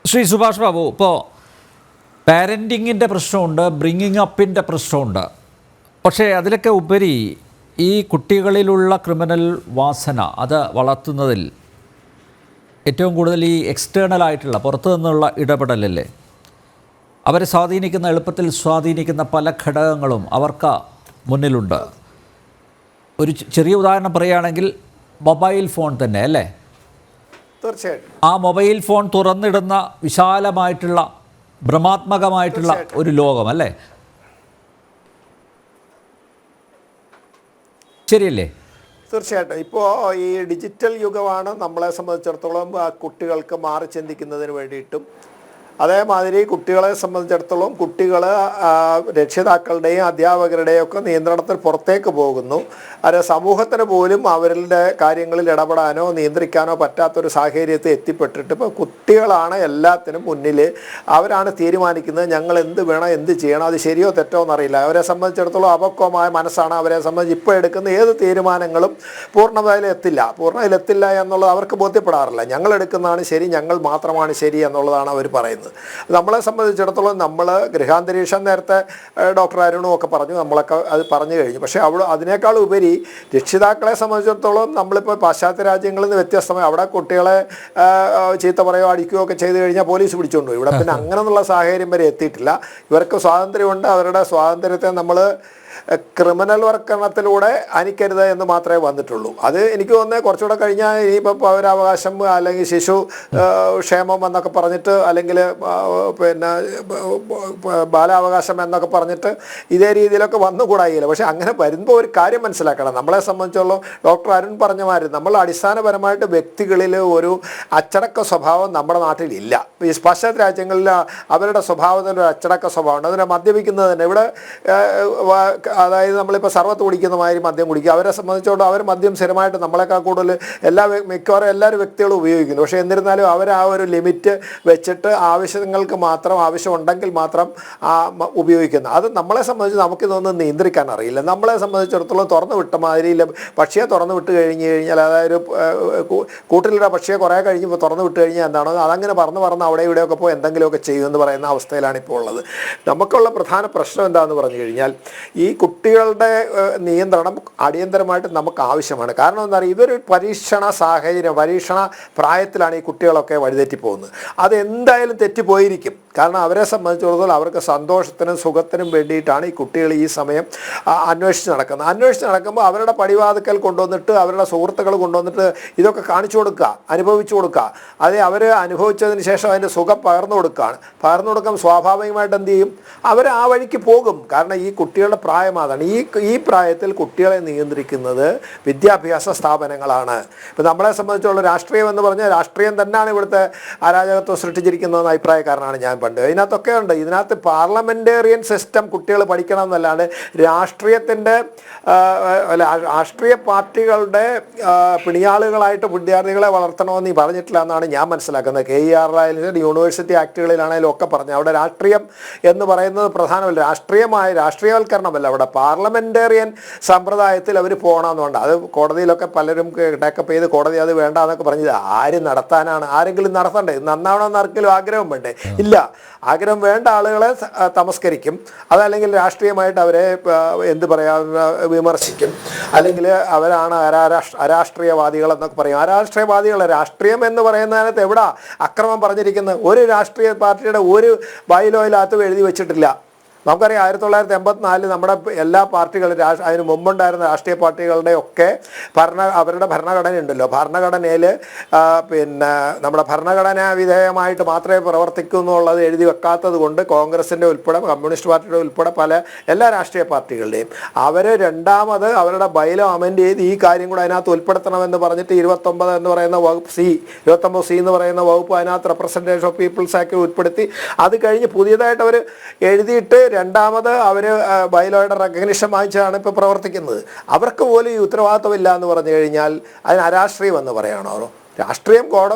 ശ്രീ സുഭാഷ് ബാബു, ഇപ്പോൾ പാരൻറ്റിങ്ങിൻ്റെ പ്രശ്നമുണ്ട്, ബ്രിങ്ങിങ് അപ്പിൻ്റെ പ്രശ്നമുണ്ട്. പക്ഷേ അതിലൊക്കെ ഉപരി ഈ കുട്ടികളിലുള്ള ക്രിമിനൽ വാസന അത് വളർത്തുന്നതിൽ ഏറ്റവും കൂടുതൽ ഈ എക്സ്റ്റേണലായിട്ടുള്ള പുറത്തു നിന്നുള്ള ഇടപെടലല്ലേ അവരെ സ്വാധീനിക്കുന്ന, എളുപ്പത്തിൽ സ്വാധീനിക്കുന്ന പല ഘടകങ്ങളും അവർക്ക് മുന്നിലുണ്ട്. ഒരു ചെറിയ ഉദാഹരണം പറയുകയാണെങ്കിൽ മൊബൈൽ ഫോൺ തന്നെ അല്ലേ? തീർച്ചയായിട്ടും ആ മൊബൈൽ ഫോൺ തുറന്നിടുന്ന വിശാലമായിട്ടുള്ള ഭ്രമാത്മകമായിട്ടുള്ള ഒരു ലോകം അല്ലേ? ശരിയല്ലേ? തീർച്ചയായിട്ടും. ഇപ്പോൾ ഈ ഡിജിറ്റൽ യുഗമാണ് നമ്മളെ സംബന്ധിച്ചിടത്തോളം കുട്ടികൾക്ക് മാറി ചിന്തിക്കുന്നതിന് വേണ്ടിയിട്ടും, അതേമാതിരി കുട്ടികളെ സംബന്ധിച്ചിടത്തോളം കുട്ടികൾ രക്ഷിതാക്കളുടെയും അധ്യാപകരുടെയും ഒക്കെ നിയന്ത്രണത്തിൽ പുറത്തേക്ക് പോകുന്നു. അത് സമൂഹത്തിന് പോലും അവരുടെ കാര്യങ്ങളിൽ ഇടപെടാനോ നിയന്ത്രിക്കാനോ പറ്റാത്തൊരു സാഹചര്യത്തിൽ എത്തിപ്പെട്ടിട്ട് ഇപ്പോൾ കുട്ടികളാണ് എല്ലാത്തിനും മുന്നിൽ. അവരാണ് തീരുമാനിക്കുന്നത് ഞങ്ങൾ എന്ത് വേണം, എന്ത് ചെയ്യണം, അത് ശരിയോ തെറ്റോ എന്നറിയില്ല. അവരെ സംബന്ധിച്ചിടത്തോളം അപക്വമായ മനസ്സാണ് അവരെ സംബന്ധിച്ച് ഇപ്പോൾ എടുക്കുന്ന ഏത് തീരുമാനങ്ങളും പൂർണ്ണതയിലെത്തില്ല എന്നുള്ളത് അവർക്ക് ബോധ്യപ്പെടാറില്ല. ഞങ്ങൾ എടുക്കുന്നതാണ് ശരി, ഞങ്ങൾ മാത്രമാണ് ശരി എന്നുള്ളതാണ് അവർ പറയുന്നത്. നമ്മളെ സംബന്ധിച്ചിടത്തോളം നമ്മൾ ഗൃഹാന്തരീക്ഷം നേരത്തെ ഡോക്ടർ അരുണും ഒക്കെ പറഞ്ഞു, നമ്മളൊക്കെ അത് പറഞ്ഞു കഴിഞ്ഞു. പക്ഷേ അതിനേക്കാൾ ഉപരി രക്ഷിതാക്കളെ സംബന്ധിച്ചിടത്തോളം നമ്മളിപ്പോൾ പാശ്ചാത്യ രാജ്യങ്ങളിൽ നിന്ന് വ്യത്യസ്തമായി അവിടെ കുട്ടികളെ ചീത്ത പറയുകയോ അടിക്കുകയോ ഒക്കെ ചെയ്ത് കഴിഞ്ഞാൽ പോലീസ് പിടിച്ചുകൊണ്ടുപോയി. ഇവിടെ പിന്നെ അങ്ങനെയുള്ള സാഹചര്യം വരെ എത്തിയിട്ടില്ല. ഇവർക്ക് സ്വാതന്ത്ര്യമുണ്ട്. അവരുടെ സ്വാതന്ത്ര്യത്തെ നമ്മൾ ക്രിമിനൽ വൽക്കരണത്തിലൂടെ അനിക്കരുത് എന്ന് മാത്രമേ വന്നിട്ടുള്ളൂ. അത് എനിക്ക് തോന്നുന്നത് കുറച്ചുകൂടെ കഴിഞ്ഞാൽ ഇനിയിപ്പോൾ പൗരാവകാശം അല്ലെങ്കിൽ ശിശു ക്ഷേമം എന്നൊക്കെ പറഞ്ഞിട്ട്, അല്ലെങ്കിൽ പിന്നെ ബാലാവകാശം എന്നൊക്കെ പറഞ്ഞിട്ട് ഇതേ രീതിയിലൊക്കെ വന്നുകൂടായില്ല. പക്ഷേ അങ്ങനെ വരുമ്പോൾ ഒരു കാര്യം മനസ്സിലാക്കണം. നമ്മളെ സംബന്ധിച്ചുള്ള ഡോക്ടർ അരുൺ പറഞ്ഞ മാതിരി നമ്മൾ അടിസ്ഥാനപരമായിട്ട് വ്യക്തികളിൽ ഒരു അച്ചടക്ക സ്വഭാവം നമ്മുടെ നാട്ടിലില്ല. ഈ പാശ്ചാത്യ രാജ്യങ്ങളിൽ അവരുടെ സ്വഭാവത്തിൽ ഒരു അച്ചടക്ക സ്വഭാവമുണ്ട്. അതിനെ മദ്യപിക്കുന്നത് തന്നെ ഇവിടെ, അതായത് നമ്മളിപ്പോൾ സർവത്ത് കുടിക്കുന്ന മാതിരി മദ്യം കുടിക്കുക. അവരെ സംബന്ധിച്ചോളം അവർ മദ്യം സ്ഥിരമായിട്ട് നമ്മളെക്കാൾ കൂടുതൽ മിക്കവാറും എല്ലാവരും വ്യക്തികളും ഉപയോഗിക്കുന്നു. പക്ഷേ എന്നിരുന്നാലും അവർ ആ ഒരു ലിമിറ്റ് വെച്ചിട്ട് ആവശ്യങ്ങൾക്ക് മാത്രം, ആവശ്യമുണ്ടെങ്കിൽ മാത്രം ഉപയോഗിക്കുന്നു. അത് നമ്മളെ സംബന്ധിച്ച് നമുക്കിതൊന്നും നിയന്ത്രിക്കാൻ അറിയില്ല. നമ്മളെ സംബന്ധിച്ചിടത്തോളം തുറന്നു വിട്ട മാതിരി പക്ഷിയെ തുറന്നു വിട്ട് കഴിഞ്ഞാൽ, അതായത് കൂട്ടിലുള്ള പക്ഷിയെ കുറേ കഴിഞ്ഞപ്പോൾ തുറന്നു വിട്ട് കഴിഞ്ഞാൽ എന്താണോ അതങ്ങനെ പറന്ന് അവിടെ ഇവിടെയൊക്കെ പോയി എന്തെങ്കിലുമൊക്കെ ചെയ്യുമെന്ന് പറയുന്ന അവസ്ഥയിലാണ് ഇപ്പോൾ ഉള്ളത്. നമുക്കുള്ള പ്രധാന പ്രശ്നം എന്താണെന്ന് പറഞ്ഞു കഴിഞ്ഞാൽ ഈ കുട്ടികളുടെ നിയന്ത്രണം അടിയന്തരമായിട്ട് നമുക്ക് ആവശ്യമാണ്. കാരണം എന്താ പറയുക, ഇതൊരു പരീക്ഷണ സാഹചര്യം, പരീക്ഷണ പ്രായത്തിലാണ് ഈ കുട്ടികളൊക്കെ വഴിതെറ്റി പോകുന്നത്. അതെന്തായാലും തെറ്റിപ്പോയിരിക്കും. കാരണം അവരെ സംബന്ധിച്ചിടത്തോളം അവർക്ക് സന്തോഷത്തിനും സുഖത്തിനും വേണ്ടിയിട്ടാണ് ഈ കുട്ടികൾ ഈ സമയം അന്വേഷിച്ച് നടക്കുമ്പോൾ അവരുടെ പടിവാതിക്കൽ കൊണ്ടുവന്നിട്ട്, അവരുടെ സുഹൃത്തുക്കൾ കൊണ്ടുവന്നിട്ട് ഇതൊക്കെ കാണിച്ചു കൊടുക്കുക, അനുഭവിച്ചു കൊടുക്കുക. അത് അവർ അനുഭവിച്ചതിന് ശേഷം അതിൻ്റെ സുഖം പകർന്നു കൊടുക്കുമ്പോൾ സ്വാഭാവികമായിട്ട് എന്ത് ചെയ്യും, അവർ ആ വഴിക്ക് പോകും. കാരണം ഈ കുട്ടികളുടെ പ്രായം അതാണ്. ഈ പ്രായത്തിൽ കുട്ടികളെ നിയന്ത്രിക്കുന്നത് വിദ്യാഭ്യാസ സ്ഥാപനങ്ങളാണ്. ഇപ്പം നമ്മളെ സംബന്ധിച്ചുള്ള രാഷ്ട്രീയം എന്ന് പറഞ്ഞാൽ രാഷ്ട്രീയം തന്നെയാണ് ഇവിടുത്തെ അരാജകത്വം സൃഷ്ടിച്ചിരിക്കുന്നതെന്ന് അഭിപ്രായക്കാരനാണ് ഞാൻ പണ്ട്. ഇതിനകത്തൊക്കെ ഉണ്ട്. ഇതിനകത്ത് പാർലമെൻറ്റേറിയൻ സിസ്റ്റം കുട്ടികൾ പഠിക്കണം എന്നല്ലാണ്ട് രാഷ്ട്രീയ പാർട്ടികളുടെ പിണിയാളുകളായിട്ട് വിദ്യാർത്ഥികളെ വളർത്തണമെന്ന് പറഞ്ഞിട്ടില്ല എന്നാണ് ഞാൻ മനസ്സിലാക്കുന്നത്. KER യൂണിവേഴ്സിറ്റി ആക്ടുകളിലാണെങ്കിലും ഒക്കെ പറഞ്ഞു. അവിടെ രാഷ്ട്രീയം എന്ന് പറയുന്നത് പ്രധാനമല്ല, രാഷ്ട്രീയവൽക്കരണമല്ല, അവിടെ പാർലമെൻറ്റേറിയൻ സമ്പ്രദായത്തിൽ അവർ പോകണമെന്നുണ്ട്. അത് കോടതിയിലൊക്കെ പലരും ടേക്കപ്പ് ചെയ്ത് കോടതി അത് വേണ്ട എന്നൊക്കെ പറഞ്ഞത് ആര് നടത്താനാണ്? ആരെങ്കിലും നടത്തണ്ടേ? നന്നാവണമെന്ന് ആർക്കെങ്കിലും ആഗ്രഹം വേണ്ടേ? ഇല്ല. ആഗ്രഹം വേണ്ട ആളുകളെ തമസ്കരിക്കും, അതല്ലെങ്കിൽ രാഷ്ട്രീയമായിട്ട് അവരെ വിമർശിക്കും, അല്ലെങ്കിൽ അവരാണ് അരാഷ്ട്രീയവാദികൾ എന്നൊക്കെ പറയും. രാഷ്ട്രീയം എന്ന് പറയുന്നതിനകത്ത് എവിടാ അക്രമം പറഞ്ഞിരിക്കുന്നത്? ഒരു രാഷ്ട്രീയ പാർട്ടിയുടെ ഒരു ബൈലോയിലകത്തും എഴുതി വെച്ചിട്ടില്ല. നമുക്കറിയാം 1984 നമ്മുടെ എല്ലാ പാർട്ടികളും, അതിന് മുമ്പുണ്ടായിരുന്ന രാഷ്ട്രീയ പാർട്ടികളുടെ ഒക്കെ അവരുടെ ഭരണഘടനയുണ്ടല്ലോ. ഭരണഘടനയിൽ പിന്നെ നമ്മുടെ ഭരണഘടനാ വിധേയമായിട്ട് മാത്രമേ പ്രവർത്തിക്കൂ എന്നുള്ളത് എഴുതി വെക്കാത്തത് കൊണ്ട് കോൺഗ്രസിൻ്റെ ഉൾപ്പെടെ കമ്മ്യൂണിസ്റ്റ് പാർട്ടിയുടെ ഉൾപ്പെടെ എല്ലാ രാഷ്ട്രീയ പാർട്ടികളുടെയും അവർ രണ്ടാമത് അവരുടെ ബൈലോ അമെൻഡ് ചെയ്ത് ഈ കാര്യം കൂടെ അതിനകത്ത് ഉൾപ്പെടുത്തണമെന്ന് പറഞ്ഞിട്ട് 29 എന്ന് പറയുന്ന വകുപ്പ് C എന്ന് പറയുന്ന വകുപ്പ് അതിനകത്ത് റെപ്രസെൻറ്റേഷൻ ഓഫ് പീപ്പിൾസ് ആക്ട് ഉൾപ്പെടുത്തി അത് കഴിഞ്ഞ് പുതിയതായിട്ട് അവർ എഴുതിയിട്ട് രണ്ടാമത് അവർ ബൈലോയുടെ റെക്കഗ്നിഷൻ വാങ്ങിച്ചാണ് ഇപ്പോൾ പ്രവർത്തിക്കുന്നത്. അവർക്ക് പോലും ഈ ഉത്തരവാദിത്വമില്ല എന്ന് പറഞ്ഞു കഴിഞ്ഞാൽ അതിന് അരാഷ്ട്രീയം എന്ന് പറയണോ? രാഷ്ട്രീയം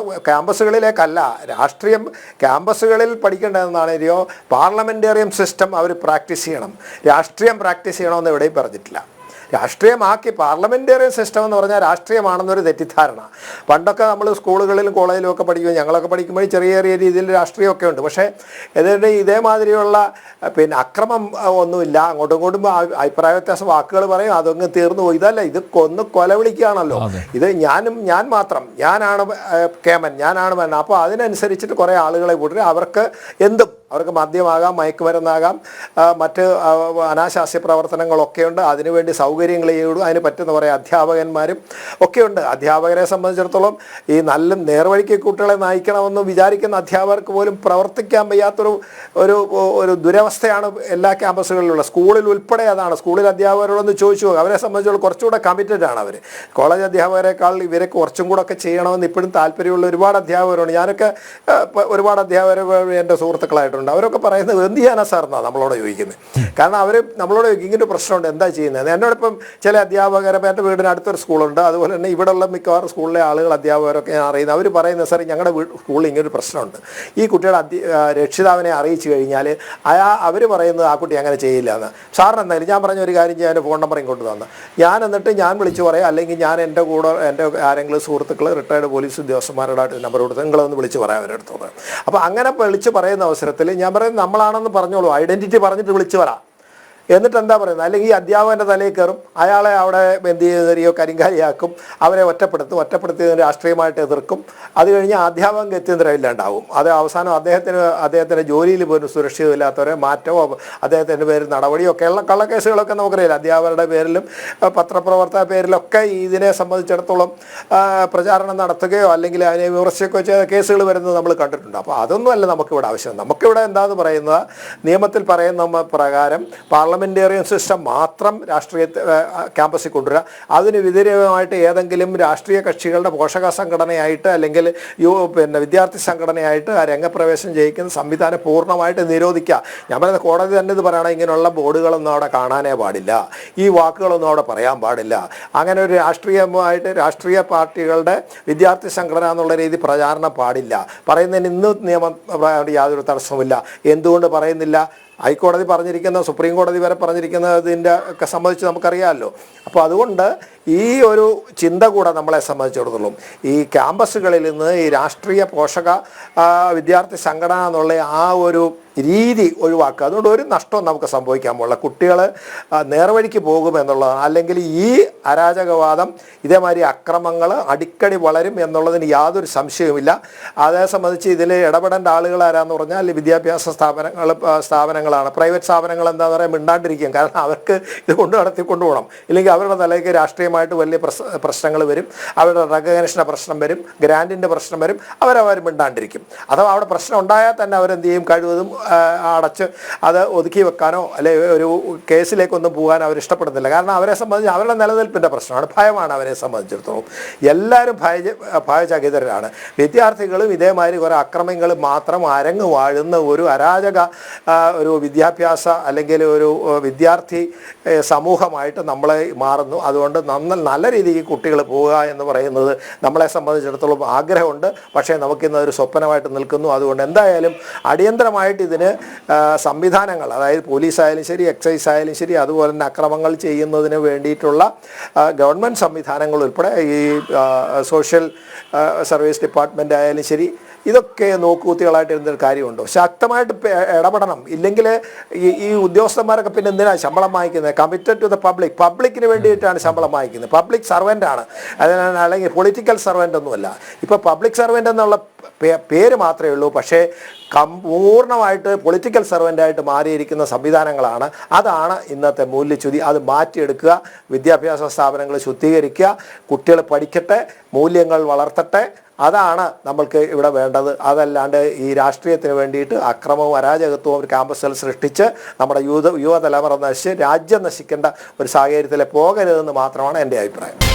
ക്യാമ്പസുകളിലേക്കല്ല, രാഷ്ട്രീയം ക്യാമ്പസുകളിൽ പഠിക്കേണ്ടതെന്നാണ്. പാർലമെൻറ്റേറിയൻ സിസ്റ്റം അവർ പ്രാക്ടീസ് ചെയ്യണം. രാഷ്ട്രീയം പ്രാക്ടീസ് ചെയ്യണമെന്ന് എവിടെയും പറഞ്ഞിട്ടില്ല. രാഷ്ട്രീയമാക്കി. പാർലമെൻറ്റേറിയൻ സിസ്റ്റം എന്ന് പറഞ്ഞാൽ രാഷ്ട്രീയമാണെന്നൊരു തെറ്റിദ്ധാരണ. പണ്ടൊക്കെ നമ്മൾ സ്കൂളുകളിലും കോളേജിലും ഒക്കെ പഠിക്കും, ഞങ്ങളൊക്കെ പഠിക്കുമ്പോൾ ചെറിയ ചെറിയ രീതിയിൽ രാഷ്ട്രീയമൊക്കെ ഉണ്ട്. പക്ഷേ ഇതിൻ്റെ ഇതേമാതിരിയുള്ള അക്രമം ഒന്നുമില്ല. അങ്ങോട്ടും ഇങ്ങോട്ടും അഭിപ്രായ വ്യത്യാസം വാക്കുകൾ പറയും, അതങ്ങ് തീർന്നു പോയി. ഇതല്ല, ഇത് കൊന്ന് കൊലവിളിക്കുകയാണല്ലോ. ഇത് ഞാൻ മാത്രം, ഞാനാണ് കേമൻ, ഞാനാണ് മൻ. അപ്പോൾ അതിനനുസരിച്ചിട്ട് കുറേ ആളുകളെ കൂട്ടി അവർക്ക് എന്തും, അവർക്ക് മദ്യമാകാം, മയക്കുമരുന്നാകാം, മറ്റ് അനാശാസ്യ പ്രവർത്തനങ്ങളൊക്കെയുണ്ട്. അതിനുവേണ്ടി സൗകര്യങ്ങൾ ചെയ്യും. അതിന് പറ്റുന്ന കുറേ അധ്യാപകന്മാരും ഒക്കെയുണ്ട്. അധ്യാപകരെ സംബന്ധിച്ചിടത്തോളം ഈ നല്ല നേർവഴിക്ക് കുട്ടികളെ നയിക്കണമെന്ന് വിചാരിക്കുന്ന അധ്യാപകർക്ക് പോലും പ്രവർത്തിക്കാൻ വയ്യാത്തൊരു ഒരു ഒരു ദുരവസ്ഥയാണ് എല്ലാ ക്യാമ്പസുകളിലുള്ള. സ്കൂളിൽ ഉൾപ്പെടെ അതാണ്. സ്കൂളിൽ അധ്യാപകരോടൊന്ന് ചോദിച്ചു പോകും. അവരെ സംബന്ധിച്ചോളം കുറച്ചുകൂടെ കമ്മിറ്റഡ് ആണ് അവർ. കോളേജ് അധ്യാപകരെക്കാൾ ഇവരെ കുറച്ചും കൂടെ ഒക്കെ ചെയ്യണമെന്ന് ഇപ്പോഴും താല്പര്യമുള്ള ഒരുപാട് അധ്യാപകരുണ്ട്. ഞാനൊക്കെ ഒരുപാട് അധ്യാപകർ എൻ്റെ സുഹൃത്തുക്കളായിട്ടുണ്ട്. അവരൊക്കെ പറയുന്നത് എന്ത് ചെയ്യാനാ സാർ എന്നാണ് നമ്മളോട് ചോദിക്കുന്നത്. കാരണം അവർ നമ്മളോട് ഇങ്ങനെ പ്രശ്നമുണ്ട്, എന്താ ചെയ്യുന്നത്. എന്നോടൊപ്പം ചില അധ്യാപകരെ, എൻ്റെ വീടിന് അടുത്തൊരു സ്കൂളുണ്ട്, അതുപോലെ തന്നെ ഇവിടെയുള്ള മിക്കവാറും സ്കൂളിലെ ആളുകൾ അധ്യാപകരൊക്കെ ഞാൻ അറിയുന്നത്. അവർ പറയുന്നത് സാർ ഞങ്ങളുടെ സ്കൂളിൽ ഇങ്ങനൊരു പ്രശ്നമുണ്ട്. ഈ കുട്ടിയുടെ രക്ഷിതാവിനെ അറിയിച്ചു കഴിഞ്ഞാൽ അവർ പറയുന്നത് ആ കുട്ടി അങ്ങനെ ചെയ്യില്ല എന്ന്. സാറിന് എന്തായാലും ഞാൻ പറഞ്ഞ ഒരു കാര്യം ചെയ്യാൻ ഫോൺ നമ്പർ ഇങ്ങോട്ട് തന്നു. ഞാൻ വിളിച്ചു പറയാം, അല്ലെങ്കിൽ ഞാൻ എൻ്റെ കൂടെ എൻ്റെ ആരെങ്കിലും സുഹൃത്തുക്കൾ റിട്ടയർഡ് പോലീസ് ഉദ്യോഗസ്ഥന്മാരോടായിട്ട് നമ്പർ കൊടുത്ത് നിങ്ങളൊന്ന് വിളിച്ച് പറയാം അവരുടെ അടുത്തോട്. അപ്പോൾ അങ്ങനെ വിളിച്ച് പറയുന്ന അവസരത്തിൽ ഞാൻ പറയുന്നത് നമ്മളാണെന്ന് പറഞ്ഞോളൂ, ഐഡൻറ്റിറ്റി പറഞ്ഞിട്ട് വിളിച്ചു വരാം. എന്നിട്ട് എന്താ പറയുന്നത്, അല്ലെങ്കിൽ ഈ അധ്യാപകൻ്റെ തലയിൽ കയറും, അയാളെ അവിടെ എന്ത് ചെയ്യുന്നറിയോ കരിങ്കാലിയാക്കും, അവരെ ഒറ്റപ്പെടുത്തി രാഷ്ട്രീയമായിട്ട് എതിർക്കും. അത് കഴിഞ്ഞ് അധ്യാപകൻ ഗത്യന്തരം ഇല്ലാണ്ടാവും. അത് അവസാനം അദ്ദേഹത്തിൻ്റെ ജോലിയിൽ പോലും സുരക്ഷിതമില്ലാത്തവരെ മാറ്റമോ അദ്ദേഹത്തിൻ്റെ പേരിൽ നടപടിയോ ഒക്കെയുള്ള കള്ളക്കേസുകളൊക്കെ നമുക്കറിയില്ല. അധ്യാപകരുടെ പേരിലും പത്രപ്രവർത്തക പേരിലൊക്കെ ഇതിനെ സംബന്ധിച്ചിടത്തോളം പ്രചാരണം നടത്തുകയോ അല്ലെങ്കിൽ അതിനെ വിമർശിക്കുകയോ ചെയ്ത കേസുകൾ വരുന്നത് നമ്മൾ കണ്ടിട്ടുണ്ട്. അപ്പോൾ അതൊന്നുമല്ല നമുക്കിവിടെ ആവശ്യം. നമുക്കിവിടെ എന്താണെന്ന് പറയുന്നത്, നിയമത്തിൽ പറയുന്ന പ്രകാരം പാർലമെൻറ്റേറിയൻ സിസ്റ്റം മാത്രം ക്യാമ്പസിൽ കൊണ്ടുവരിക. അതിന് വിധേയമായിട്ട് ഏതെങ്കിലും രാഷ്ട്രീയ കക്ഷികളുടെ പോഷക സംഘടനയായിട്ട് അല്ലെങ്കിൽ വിദ്യാർത്ഥി സംഘടനയായിട്ട് ആ രംഗപ്രവേശം ചെയ്യിക്കുന്ന സംവിധാനം പൂർണ്ണമായിട്ട് നിരോധിക്കുക. ഞാൻ പറയുന്നത് കോടതി തന്നെ ഇത് പറയണം, ഇങ്ങനെയുള്ള ബോർഡുകളൊന്നും അവിടെ കാണാനേ പാടില്ല, ഈ വാക്കുകളൊന്നും അവിടെ പറയാൻ പാടില്ല. അങ്ങനെ ഒരു രാഷ്ട്രീയ പാർട്ടികളുടെ വിദ്യാർത്ഥി സംഘടന എന്നുള്ള രീതി പ്രചാരണം പാടില്ല. പറയുന്നതിന് ഇന്ന് നിയമം യാതൊരു തടസ്സവുമില്ല. എന്തുകൊണ്ട് പറയുന്നില്ല? ഹൈക്കോടതി പറഞ്ഞിരിക്കുന്ന, സുപ്രീം കോടതി വരെ പറഞ്ഞിരിക്കുന്നതിൻ്റെ ഒക്കെ സംബന്ധിച്ച് നമുക്കറിയാമല്ലോ. അപ്പോൾ അതുകൊണ്ട് ഈ ഒരു ചിന്ത കൂടെ നമ്മളെ സംബന്ധിച്ചിടത്തോളം ഈ ക്യാമ്പസുകളിൽ നിന്ന് ഈ രാഷ്ട്രീയ പോഷക വിദ്യാർത്ഥി സംഘടന എന്നുള്ള ആ ഒരു രീതി ഒഴിവാക്കുക. അതുകൊണ്ട് ഒരു നഷ്ടവും നമുക്ക് സംഭവിക്കാൻ പോകില്ല. കുട്ടികൾ നേർവഴിക്ക് പോകുമെന്നുള്ളതാണ്. അല്ലെങ്കിൽ ഈ അരാജകവാദം, ഇതേമാതിരി അക്രമങ്ങൾ അടിക്കടി വളരും എന്നുള്ളതിന് യാതൊരു സംശയവുമില്ല. അതേ സംബന്ധിച്ച് ഇതിൽ ഇടപെടേണ്ട ആളുകൾ ആരാന്ന് പറഞ്ഞാൽ വിദ്യാഭ്യാസ സ്ഥാപനങ്ങളാണ്. പ്രൈവറ്റ് സ്ഥാപനങ്ങൾ എന്താ പറയുക, മിണ്ടാണ്ടിരിക്കും. കാരണം അവർക്ക് ഇത് നടത്തിക്കൊണ്ടുപോകണം. ഇല്ലെങ്കിൽ അവരുടെ തലയ്ക്ക് രാഷ്ട്രീയമായിട്ട് വലിയ പ്രശ്നങ്ങൾ വരും, അവരുടെ റെക്കഗ്നേഷൻ്റെ പ്രശ്നം വരും, ഗ്രാൻറ്റിൻ്റെ പ്രശ്നം വരും. അവരവർ മിണ്ടാണ്ടിരിക്കും. അഥവാ അവിടെ പ്രശ്നം ഉണ്ടായാൽ തന്നെ അവരെന്ത് ചെയ്യും, കഴിവതും അടച്ച് അത് ഒതുക്കി വെക്കാനോ അല്ലെ ഒരു കേസിലേക്കൊന്നും പോകാനോ അവർ ഇഷ്ടപ്പെടുന്നില്ല. കാരണം അവരെ സംബന്ധിച്ച് അവരുടെ നിലനിൽപ്പിൻ്റെ പ്രശ്നമാണ്, ഭയമാണ് അവരെ സംബന്ധിച്ചിടത്തോളം. എല്ലാവരും ഭയചകിതരാണ്. വിദ്യാർത്ഥികളും ഇതേമാതിരി കുറേ അക്രമങ്ങൾ മാത്രം അരങ്ങ് വാഴുന്ന ഒരു അരാജക ഒരു വിദ്യാഭ്യാസ അല്ലെങ്കിൽ ഒരു വിദ്യാർത്ഥി സമൂഹമായിട്ട് നമ്മളെ മാറുന്നു. അതുകൊണ്ട് നല്ല രീതിക്ക് കുട്ടികൾ പോവുക എന്ന് പറയുന്നത് നമ്മളെ സംബന്ധിച്ചിടത്തോളം ആഗ്രഹമുണ്ട്. പക്ഷേ നമുക്കിന്ന് ഒരു സ്വപ്നമായിട്ട് നിൽക്കുന്നു. അതുകൊണ്ട് എന്തായാലും അടിയന്തരമായിട്ട് ഇതിന് സംവിധാനങ്ങൾ, അതായത് പോലീസായാലും ശരി, എക്സൈസ് ആയാലും ശരി, അതുപോലെ തന്നെ അക്രമങ്ങൾ ചെയ്യുന്നതിന് വേണ്ടിയിട്ടുള്ള ഗവൺമെൻറ് സംവിധാനങ്ങൾ ഉൾപ്പെടെ ഈ സോഷ്യൽ സർവീസ് ഡിപ്പാർട്ട്മെൻ്റ് ആയാലും ശരി, ഇതൊക്കെ നോക്കുകുത്തികളായിട്ട് ഇരുന്നൊരു കാര്യമുണ്ടോ? ശക്തമായിട്ട് ഇടപെടണം. ഇല്ലെങ്കിൽ ഈ ഉദ്യോഗസ്ഥന്മാരൊക്കെ പിന്നെ എന്തിനാണ് ശമ്പളം വാങ്ങിക്കുന്നത്? കമ്മിറ്റഡ് ടു ദ പബ്ലിക്കിന് വേണ്ടിയിട്ടാണ് ശമ്പളം വാങ്ങിക്കുന്നത്. പബ്ലിക് സർവൻ്റാണ്, അല്ലെങ്കിൽ പൊളിറ്റിക്കൽ സർവൻ്റ് ഒന്നുമല്ല. ഇപ്പോൾ പബ്ലിക് സർവൻ്റ് എന്നുള്ള പേര് മാത്രമേ ഉള്ളൂ. പക്ഷേ പൂർണ്ണമായിട്ട് പൊളിറ്റിക്കൽ സർവൻ്റായിട്ട് മാറിയിരിക്കുന്ന സംവിധാനങ്ങളാണ്. അതാണ് ഇന്നത്തെ മൂല്യച്യുതി. അത് മാറ്റിയെടുക്കുക. വിദ്യാഭ്യാസ സ്ഥാപനങ്ങൾ ശുദ്ധീകരിക്കുക. കുട്ടികൾ പഠിക്കട്ടെ, മൂല്യങ്ങൾ വളർത്തട്ടെ. അതാണ് നമ്മൾക്ക് ഇവിടെ വേണ്ടത്. അതല്ലാണ്ട് ഈ രാഷ്ട്രീയത്തിന് വേണ്ടിയിട്ട് അക്രമവും അരാജകത്വവും ഒരു ക്യാമ്പസുകൾ സൃഷ്ടിച്ച് നമ്മുടെ യുവതലമുറ നശിച്ച് രാജ്യം നശിക്കേണ്ട ഒരു സാഹചര്യത്തിൽ പോകരുതെന്ന് മാത്രമാണ് എൻ്റെ അഭിപ്രായം.